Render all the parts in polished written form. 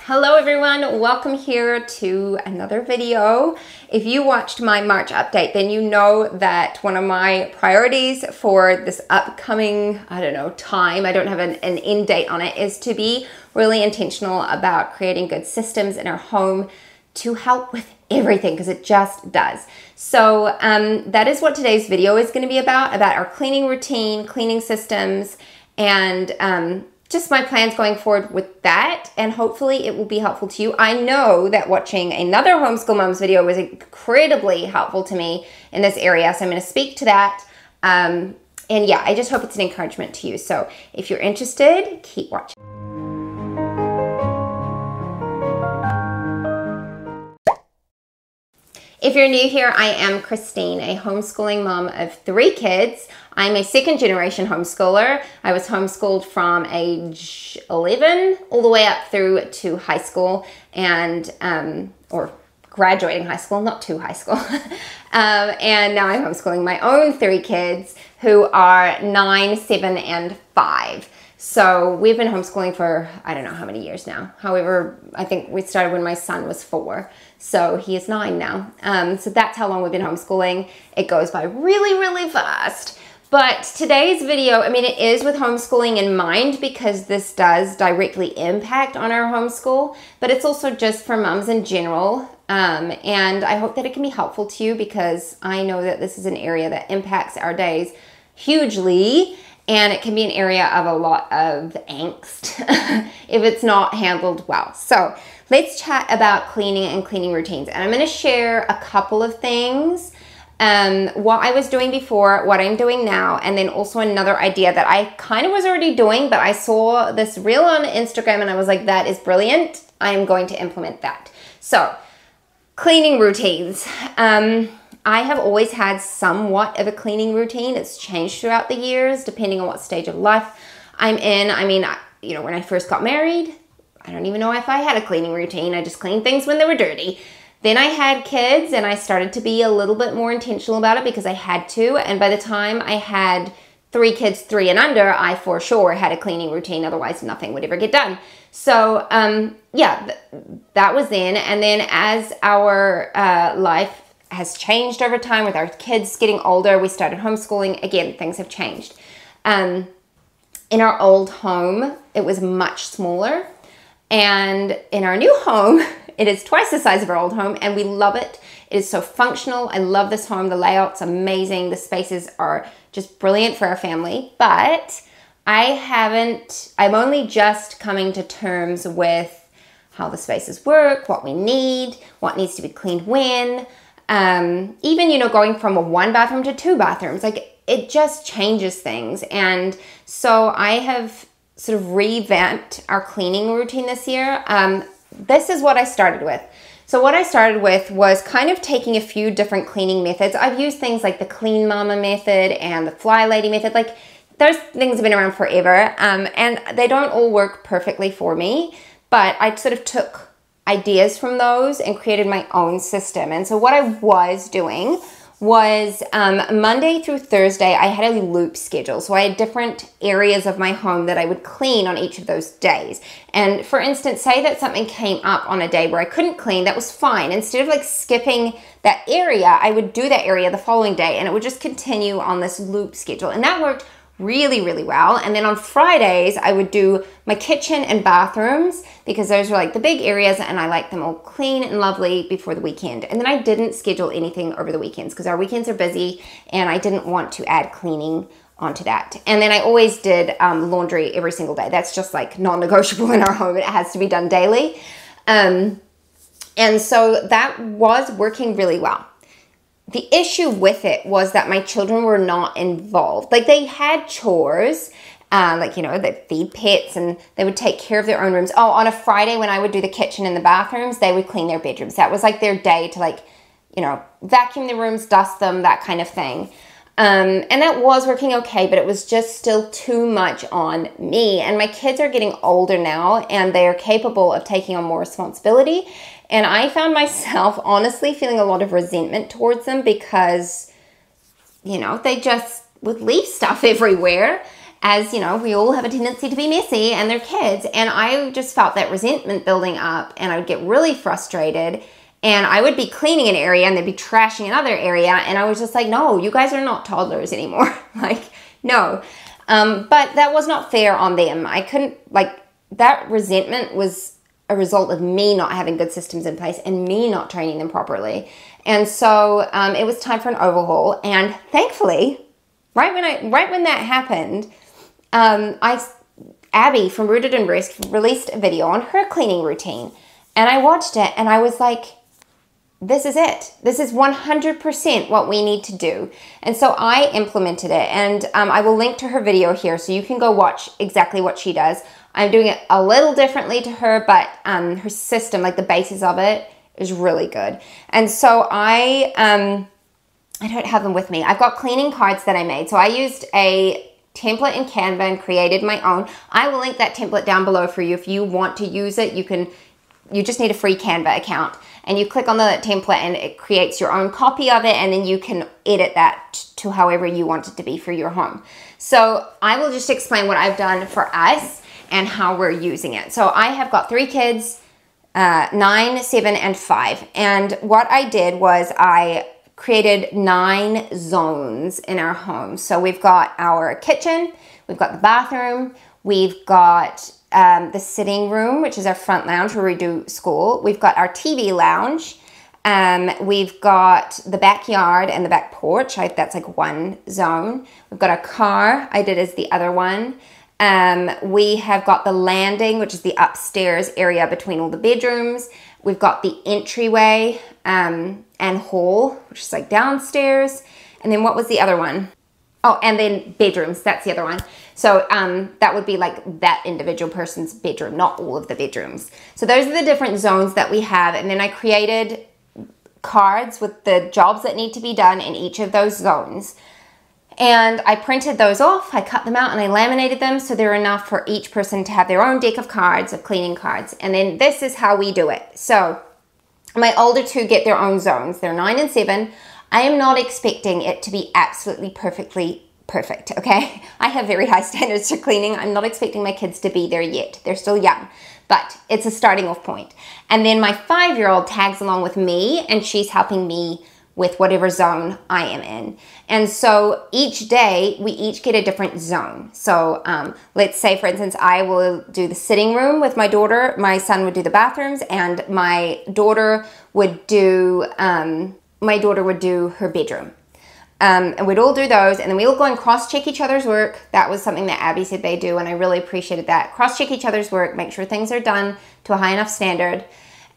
Hello everyone, welcome here to another video. If you watched my March update, then you know that one of my priorities for this upcoming, time, I don't have an end date on it, is to be really intentional about creating good systems in our home to help with everything, because it just does. So that is what today's video is going to be about our cleaning routine, cleaning systems, and just my plans going forward with that, and hopefully it will be helpful to you. I know that watching another Homeschool Moms video was incredibly helpful to me in this area, so I'm going to speak to that. And yeah, I just hope it's an encouragement to you. So if you're interested, keep watching. If you're new here, I am Christine, a homeschooling mom of 3 kids. I'm a second-generation homeschooler. I was homeschooled from age 11 all the way up through to high school, and or graduating high school, not to high school. And now I'm homeschooling my own 3 kids who are 9, 7, and 5. So we've been homeschooling for, I don't know how many years now. However, I think we started when my son was 4. So he is 9 now. So that's how long we've been homeschooling. It goes by really, really fast. But today's video, it is with homeschooling in mind, because this does directly impact on our homeschool, but it's also just for moms in general. And I hope that it can be helpful to you, because I know that this is an area that impacts our days hugely. And it can be an area of a lot of angst if it's not handled well. So let's chat about cleaning and cleaning routines. And I'm going to share a couple of things, what I was doing before, what I'm doing now, and then also another idea that I kind of was already doing, but I saw this reel on Instagram and I was like, that is brilliant. I'm going to implement that. So cleaning routines. I have always had somewhat of a cleaning routine. It's changed throughout the years, depending on what stage of life I'm in. When I first got married, I don't even know if I had a cleaning routine. I just cleaned things when they were dirty. Then I had kids, and I started to be a little bit more intentional about it because I had to. And by the time I had 3 kids, 3 and under, I for sure had a cleaning routine. Otherwise, nothing would ever get done. So, that was then. And then as our life has changed over time with our kids getting older, we started homeschooling. Again, things have changed. In our old home, it was much smaller. And in our new home, it is twice the size of our old home, and we love it. It is so functional. I love this home. The layout's amazing. The spaces are just brilliant for our family. But I'm only just coming to terms with how the spaces work, what we need, what needs to be cleaned when. Even, going from a 1 bathroom to 2 bathrooms, it just changes things. And so I have sort of revamped our cleaning routine this year. This is what I started with. So what I started with was kind of taking a few different cleaning methods. I've used things like the Clean Mama method and the Fly Lady method. Those things have been around forever, and they don't all work perfectly for me, but I sort of took ideas from those and created my own system. And so what I was doing was Monday through Thursday, I had a loop schedule. So I had different areas of my home that I would clean on each of those days. And for instance, say that something came up on a day where I couldn't clean, that was fine. Instead of skipping that area, I would do that area the following day, and it would just continue on this loop schedule. And that worked really, really well. And then on Fridays, I would do my kitchen and bathrooms, because those are the big areas, and I like them all clean and lovely before the weekend. And then I didn't schedule anything over the weekends, because our weekends are busy, and I didn't want to add cleaning onto that. And then I always did laundry every single day. That's just non-negotiable in our home. It has to be done daily. And so that was working really well. The issue with it was that my children were not involved. They had chores, they feed pets, and they would take care of their own rooms. Oh, on a Friday when I would do the kitchen and the bathrooms, they would clean their bedrooms. That was their day to vacuum the rooms, dust them, that kind of thing. And that was working okay, but it was just still too much on me. And my kids are getting older now, and they are capable of taking on more responsibility. And I found myself honestly feeling a lot of resentment towards them, because, they just would leave stuff everywhere. as you know, we all have a tendency to be messy and they're kids. And I just felt that resentment building up and I would get really frustrated and I would be cleaning an area and they'd be trashing another area. And I was just like, no, you guys are not toddlers anymore. Like, no. But that was not fair on them. I couldn't, like, that resentment was a result of me not having good systems in place and me not training them properly. And so it was time for an overhaul. And thankfully, right when that happened, Abby from Rooted in Rest released a video on her cleaning routine. And I watched it and I was like, this is it. This is 100% what we need to do. And so I implemented it. And I will link to her video here so you can go watch exactly what she does. I'm doing it a little differently to her, but her system, like the basis of it, is really good. And so I don't have them with me. I've got cleaning cards that I made. So I used a template in Canva and created my own. I will link that template down below for you. If you want to use it, you just need a free Canva account. And you click on the template and it creates your own copy of it, and then you can edit that to however you want it to be for your home. So I will just explain what I've done for us and how we're using it. So I have got 3 kids, 9, 7, and 5. And what I did was I created 9 zones in our home. So we've got our kitchen, we've got the bathroom, we've got the sitting room, which is our front lounge where we do school. We've got our TV lounge. We've got the backyard and the back porch. That's like one zone. We've got our car. I did as the other one. We have got the landing, which is the upstairs area between all the bedrooms. We've got the entryway and hall, which is like downstairs. And then what was the other one? Oh, and then bedrooms. That's the other one. So that would be like that individual person's bedroom, not all of the bedrooms. So those are the different zones that we have. And then I created cards with the jobs that need to be done in each of those zones. And I printed those off, I cut them out, and I laminated them so they're enough for each person to have their own deck of cards, of cleaning cards. And then this is how we do it. So my older 2 get their own zones. They're 9 and 7. I am not expecting it to be absolutely perfect, okay? I have very high standards for cleaning. I'm not expecting my kids to be there yet. They're still young, but it's a starting off point. And then my 5-year-old tags along with me, and she's helping me with whatever zone I am in. And so each day we each get a different zone. So let's say, for instance, I will do the sitting room with my daughter. My son would do the bathrooms, and my daughter would do her bedroom. And we'd all do those, and then we all go and cross-check each other's work. That was something that Abby said they do, and I really appreciated that. Cross-check each other's work, make sure things are done to a high enough standard.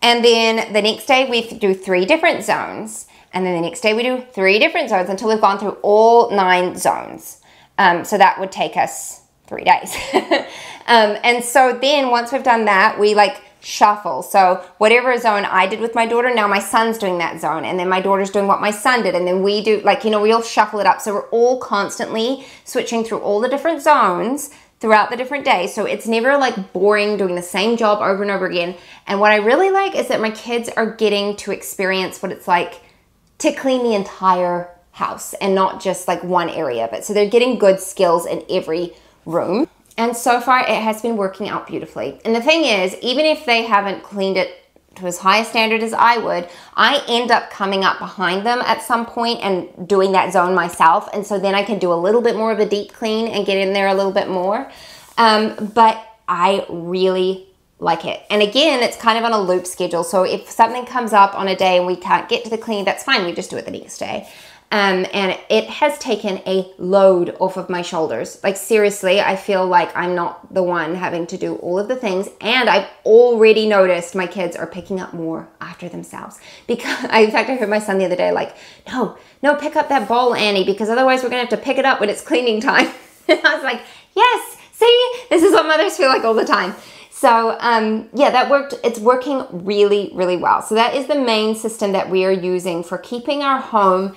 And then the next day we do 3 different zones. And then the next day we do 3 different zones until we've gone through all 9 zones. So that would take us 3 days. And so then once we've done that, we like shuffle. So whatever zone I did with my daughter, now my son's doing that zone. And then my daughter's doing what my son did. And then we do, like, you know, we all shuffle it up. So we're all constantly switching through all the different zones throughout the different days. So it's never like boring doing the same job over and over again. And what I really like is that my kids are getting to experience what it's like to clean the entire house and not just like one area of it. So they're getting good skills in every room. And so far it has been working out beautifully. And the thing is, even if they haven't cleaned it to as high a standard as I would, I end up coming up behind them at some point and doing that zone myself. And so then I can do a little bit more of a deep clean and get in there a little bit more. But I really like it. And again, it's kind of on a loop schedule. So if something comes up on a day and we can't get to the clean, that's fine. We just do it the next day. And it has taken a load off of my shoulders. Like seriously, I feel like I'm not the one having to do all of the things. And I've already noticed my kids are picking up more after themselves. Because in fact, I heard my son the other day like, no, pick up that bowl, Annie, because otherwise we're gonna have to pick it up when it's cleaning time. And I was like, yes, see, this is what mothers feel like all the time. So yeah, that worked. It's working really, really well. So that is the main system that we are using for keeping our home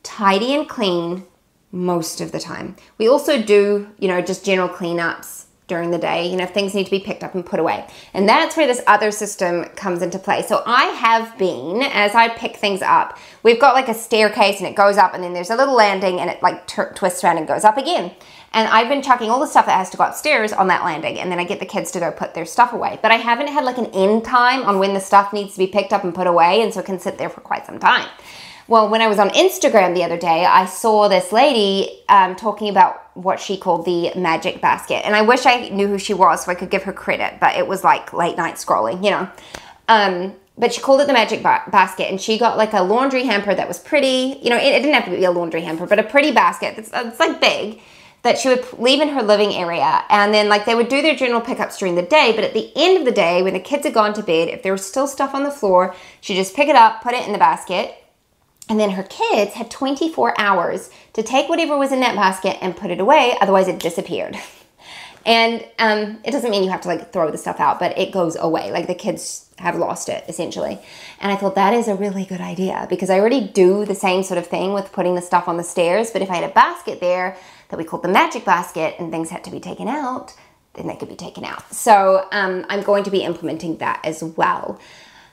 tidy and clean most of the time. We also do, you know, just general cleanups during the day, you know, if things need to be picked up and put away. And that's where this other system comes into play. So I have been, as I pick things up, we've got like a staircase and it goes up and then there's a little landing and it like twists around and goes up again. And I've been chucking all the stuff that has to go upstairs on that landing, and then I get the kids to go put their stuff away. But I haven't had like an end time on when the stuff needs to be picked up and put away, and so it can sit there for quite some time. Well, when I was on Instagram the other day, I saw this lady talking about what she called the magic basket. And I wish I knew who she was so I could give her credit, but it was like late night scrolling, you know. But she called it the magic basket, and she got like a laundry hamper that was pretty, you know, it didn't have to be a laundry hamper, but a pretty basket that's like big, that she would leave in her living area. And then like they would do their general pickups during the day, but at the end of the day, when the kids had gone to bed, if there was still stuff on the floor, she'd just pick it up, put it in the basket, and then her kids had 24 hours to take whatever was in that basket and put it away, otherwise it disappeared. And it doesn't mean you have to like throw the stuff out, but it goes away. Like the kids have lost it essentially. And I thought that is a really good idea, because I already do the same sort of thing with putting the stuff on the stairs. But if I had a basket there that we called the magic basket and things had to be taken out, then they could be taken out. So I'm going to be implementing that as well.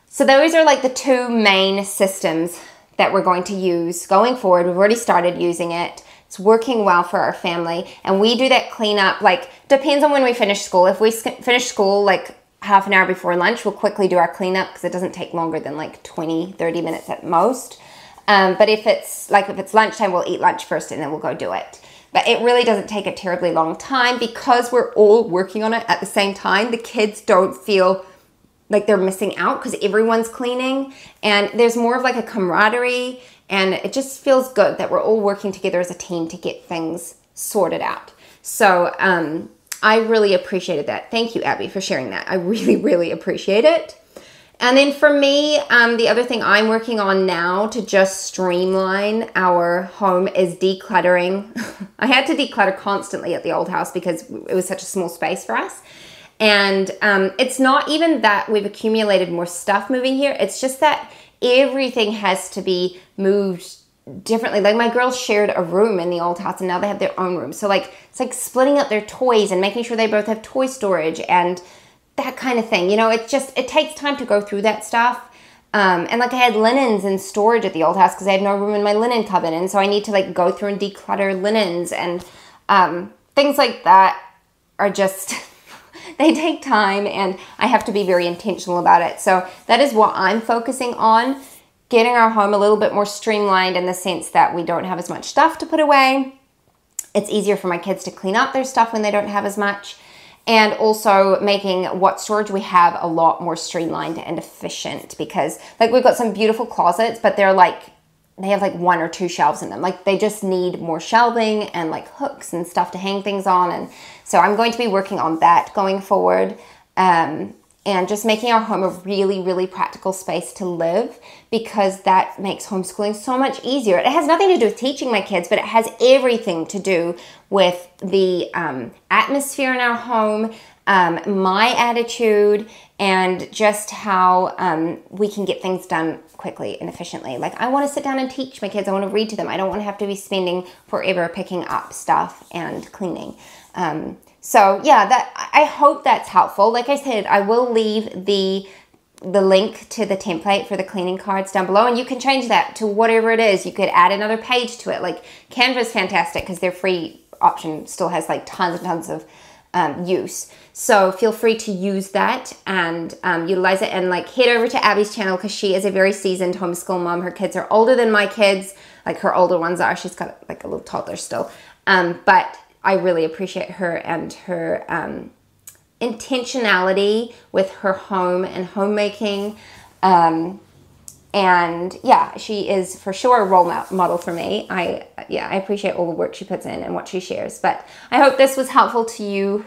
So those are like the two main systems that we're going to use going forward. We've already started using it. It's working well for our family. And we do that cleanup, like, depends on when we finish school. If we finish school like half an hour before lunch, we'll quickly do our cleanup because it doesn't take longer than like 20, 30 minutes at most. But if it's lunchtime, we'll eat lunch first and then we'll go do it. But it really doesn't take a terribly long time because we're all working on it at the same time. The kids don't feel like they're missing out because everyone's cleaning, and there's more of like a camaraderie, and it just feels good that we're all working together as a team to get things sorted out. So I really appreciated that. Thank you, Abby, for sharing that. I really, really appreciate it. And then for me, the other thing I'm working on now to just streamline our home is decluttering. I had to declutter constantly at the old house because it was such a small space for us. And it's not even that we've accumulated more stuff moving here. It's just that everything has to be moved differently. Like my girls shared a room in the old house and now they have their own room. So like it's like splitting up their toys and making sure they both have toy storage and that kind of thing. You know, it takes time to go through that stuff. And like I had linens in storage at the old house because I had no room in my linen cupboard. And so I need to like go through and declutter linens and things like that are just... they take time, and I have to be very intentional about it. So that is what I'm focusing on, getting our home a little bit more streamlined in the sense that we don't have as much stuff to put away. It's easier for my kids to clean up their stuff when they don't have as much, and also making what storage we have a lot more streamlined and efficient, because like we've got some beautiful closets, but they have like 1 or 2 shelves in them. Like they just need more shelving and like hooks and stuff to hang things on. And so I'm going to be working on that going forward. And just making our home a really, really practical space to live, because that makes homeschooling so much easier. It has nothing to do with teaching my kids, but it has everything to do with the atmosphere in our home, my attitude, and just how we can get things done quickly and efficiently. Like I want to sit down and teach my kids. I want to read to them. I don't want to have to be spending forever picking up stuff and cleaning. So yeah, I hope that's helpful. Like I said, I will leave the link to the template for the cleaning cards down below, and you can change that to whatever it is. You could add another page to it. Like Canva's fantastic because their free option still has like tons and tons of use. So feel free to use that and utilize it, and like head over to Abby's channel because she is a very seasoned homeschool mom. Her kids are older than my kids, like her older ones are. She's got like a little toddler still. But I really appreciate her and her intentionality with her home and homemaking. And yeah, she is for sure a role model for me. I appreciate all the work she puts in and what she shares. But I hope this was helpful to you,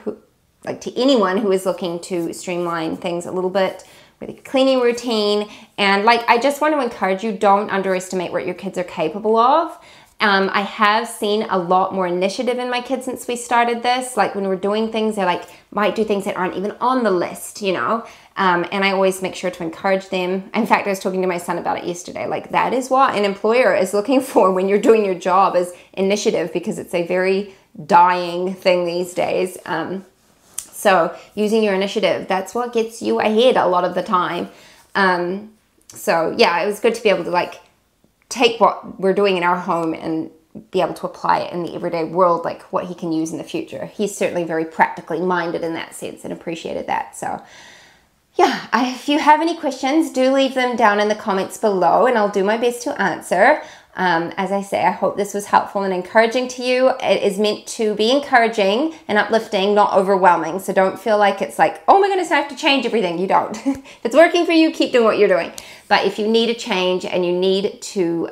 like to anyone who is looking to streamline things a little bit with a cleaning routine. And like, I just want to encourage you, don't underestimate what your kids are capable of. I have seen a lot more initiative in my kids since we started this. Like when we're doing things, they like might do things that aren't even on the list, you know. And I always make sure to encourage them. In fact, I was talking to my son about it yesterday. Like that is what an employer is looking for when you're doing your job, is initiative, because it's a very dying thing these days. So using your initiative, that's what gets you ahead a lot of the time. So yeah, it was good to be able to like take what we're doing in our home and be able to apply it in the everyday world, like what he can use in the future. He's certainly very practically minded in that sense and appreciated that. So yeah, if you have any questions, do leave them down in the comments below and I'll do my best to answer. As I say, I hope this was helpful and encouraging to you. It is meant to be encouraging and uplifting, not overwhelming. So don't feel like it's like, oh my goodness, I have to change everything. You don't. If it's working for you, keep doing what you're doing. But if you need a change and you need to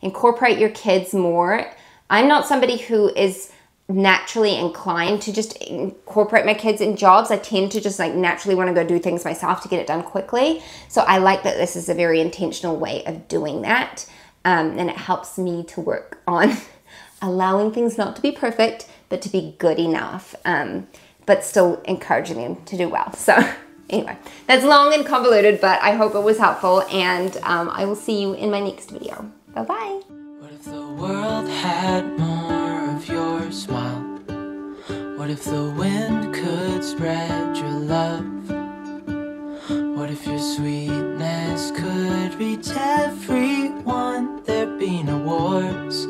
incorporate your kids more, I'm not somebody who is naturally inclined to just incorporate my kids in jobs. I tend to just like naturally want to go do things myself to get it done quickly. So I like that this is a very intentional way of doing that. And it helps me to work on allowing things not to be perfect, but to be good enough, but still encouraging them to do well. So anyway, that's long and convoluted, but I hope it was helpful, and I will see you in my next video. Bye-bye. What if the world had more of your smile? What if the wind could spread your love? What if your sweetness could reach everyone? There'd be no wars,